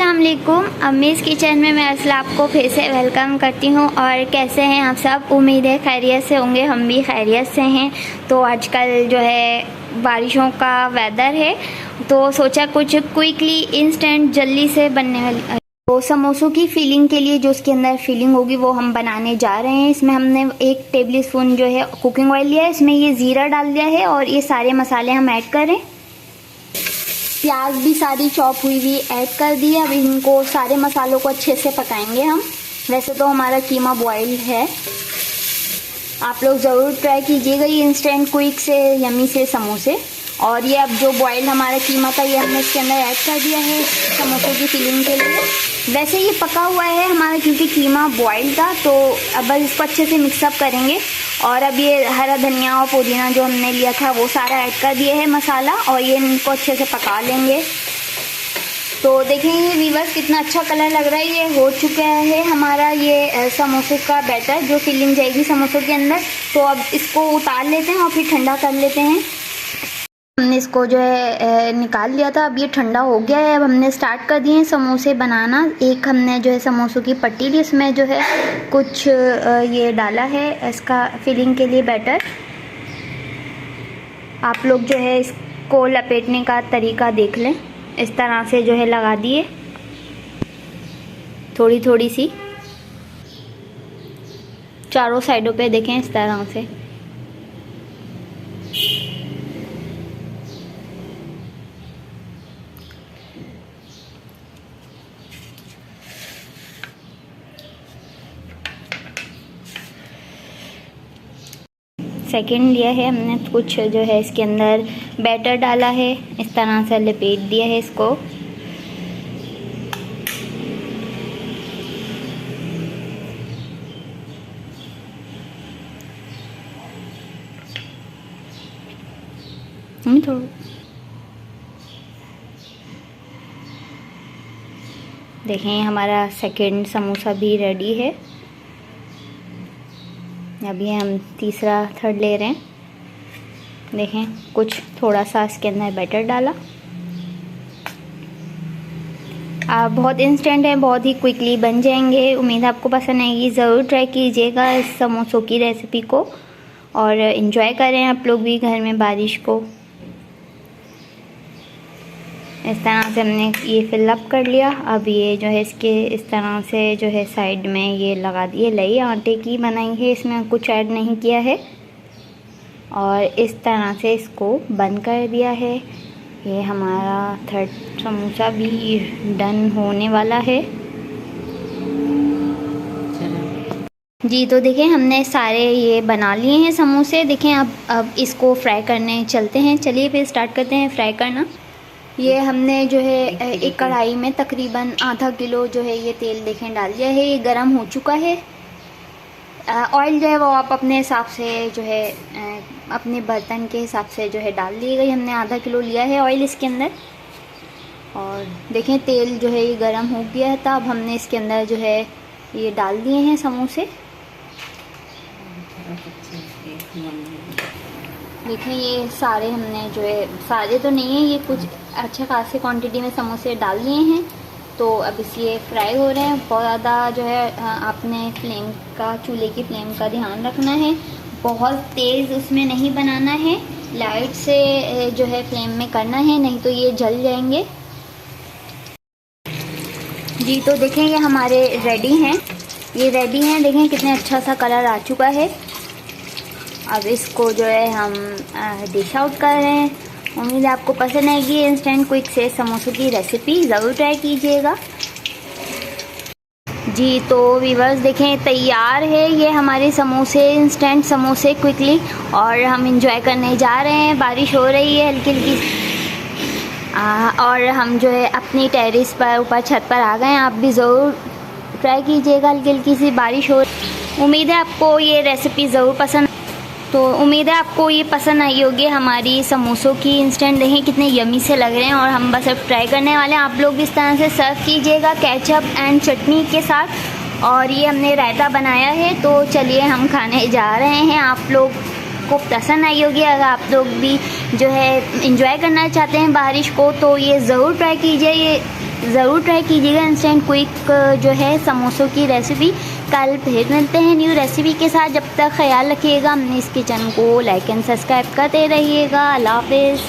अस्सलाम वालेकुम। अम्मीज़ किचन में मैं असल आपको फिर से वेलकम करती हूँ। और कैसे हैं आप सब? उम्मीद है खैरियत से होंगे, हम भी खैरियत से हैं। तो आजकल जो है बारिशों का वेदर है, तो सोचा कुछ क्विकली इंस्टेंट जल्दी से बनने वाली तो समोसों की फीलिंग के लिए जो उसके अंदर फीलिंग होगी वो हम बनाने जा रहे हैं। इसमें हमने 1 टेबल स्पून जो है कुकिंग ऑयल लिया है, इसमें ये ज़ीरा डाल दिया है और ये सारे मसाले हम ऐड करें। प्याज भी सारी चॉप हुई हुई ऐड कर दी है। अब इनको सारे मसालों को अच्छे से पकाएंगे हम। वैसे तो हमारा कीमा बॉइल्ड है, आप लोग ज़रूर ट्राई कीजिएगा ये इंस्टेंट क्विक से यमी से समोसे। और ये अब जो बॉइल्ड हमारा कीमा था ये हमने इसके अंदर ऐड कर दिया है समोसों की फिलिंग के लिए। वैसे ये पका हुआ है हमारा, क्योंकि कीमा बॉइल्ड था। तो अब बस इसको अच्छे से मिक्सअप करेंगे। और अब ये हरा धनिया और पुदीना जो हमने लिया था वो सारा ऐड कर दिया है मसाला, और ये इनको अच्छे से पका लेंगे। तो देखें ये वीवर्स कितना अच्छा कलर लग रहा है। ये हो चुका है हमारा ये समोसे का बैटर, जो फिलिंग जाएगी समोसों के अंदर। तो अब इसको उतार लेते हैं और फिर ठंडा कर लेते हैं। हमने इसको जो है निकाल लिया था, अब ये ठंडा हो गया है। अब हमने स्टार्ट कर दिए हैं समोसे बनाना। एक हमने जो है समोसों की पट्टी ली, इसमें जो है कुछ ये डाला है इसका फिलिंग के लिए बैटर। आप लोग जो है इसको लपेटने का तरीका देख लें। इस तरह से जो है लगा दिए थोड़ी थोड़ी सी चारों साइडों पे, देखें इस तरह से। सेकंड लिया है हमने, कुछ जो है इसके अंदर बैटर डाला है, इस तरह से लपेट दिया है इसको। थोड़ा देखें हमारा सेकंड समोसा भी रेडी है। अभी हम तीसरा थर्ड ले रहे हैं। देखें कुछ थोड़ा सा इसके अंदर बैटर डाला। बहुत इंस्टेंट है, बहुत ही क्विकली बन जाएंगे। उम्मीद आपको पसंद आएगी, ज़रूर ट्राई कीजिएगा इस समोसों की रेसिपी को और इन्जॉय करें आप लोग भी घर में बारिश को। इस तरह से हमने ये फिलअप कर लिया। अब ये जो है इसके इस तरह से जो है साइड में ये लगा दिए। लई आटे की बनाई है, इसमें कुछ ऐड नहीं किया है। और इस तरह से इसको बंद कर दिया है। ये हमारा थर्ड समोसा भी डन होने वाला है जी। तो देखें हमने सारे ये बना लिए हैं समोसे। देखें अब इसको फ्राई करने चलते हैं। चलिए फिर स्टार्ट करते हैं फ्राई करना। ये हमने जो है एक कढ़ाई में तकरीबन आधा किलो जो है ये तेल देखें डाल दिया है। ये गरम हो चुका है। ऑयल जो है वो आप अपने हिसाब से जो है अपने बर्तन के हिसाब से जो है डाल लीजिएगा। हमने आधा किलो लिया है ऑयल इसके अंदर। और देखें तेल जो है ये गरम हो गया है, तब हमने इसके अंदर जो है ये डाल दिए हैं समोसे। देखें ये सारे हमने जो है, सारे तो नहीं है, ये कुछ अच्छे खासे क्वांटिटी में समोसे डाल दिए हैं। तो अब ये फ्राई हो रहे हैं। बहुत ज़्यादा जो है आपने फ्लेम का, चूल्हे की फ्लेम का ध्यान रखना है। बहुत तेज़ उसमें नहीं बनाना है, लाइट से जो है फ्लेम में करना है, नहीं तो ये जल जाएंगे जी। तो देखें ये हमारे रेडी हैं, ये रेडी हैं। देखें कितने अच्छा सा कलर आ चुका है। अब इसको जो है हम डिश आउट कर रहे हैं। उम्मीद है आपको पसंद आएगी इंस्टेंट क्विक से समोसों की रेसिपी, ज़रूर ट्राई कीजिएगा जी। तो वीवर्स देखें तैयार है ये हमारे समोसे, इंस्टेंट समोसे क्विकली। और हम इंजॉय करने जा रहे हैं। बारिश हो रही है हल्की हल्की, और हम जो है अपनी टेरेस पर ऊपर छत पर आ गए हैं। आप भी ज़रूर ट्राई कीजिएगा, हल्की हल्की सी बारिश हो। उम्मीद है आपको ये रेसिपी ज़रूर पसंद, तो उम्मीद है आपको ये पसंद आई होगी हमारी समोसों की इंस्टेंट। देखें कितने यमी से लग रहे हैं और हम बस अब ट्राई करने वाले हैं। आप लोग इस तरह से सर्व कीजिएगा केचप एंड चटनी के साथ। और ये हमने रायता बनाया है। तो चलिए हम खाने जा रहे हैं। आप लोग को पसंद आई होगी। अगर आप लोग भी जो है इंजॉय करना चाहते हैं बारिश को, तो ये ज़रूर ट्राई कीजिए ये ज़रूर ट्राई कीजिएगा इंस्टेंट क्विक जो है समोसों की रेसिपी। कल फिर मिलते हैं न्यू रेसिपी के साथ। जब तक ख्याल रखिएगा, अपनी इस किचन को लाइक एंड सब्सक्राइब करते रहिएगा। अल्लाह हाफिज़।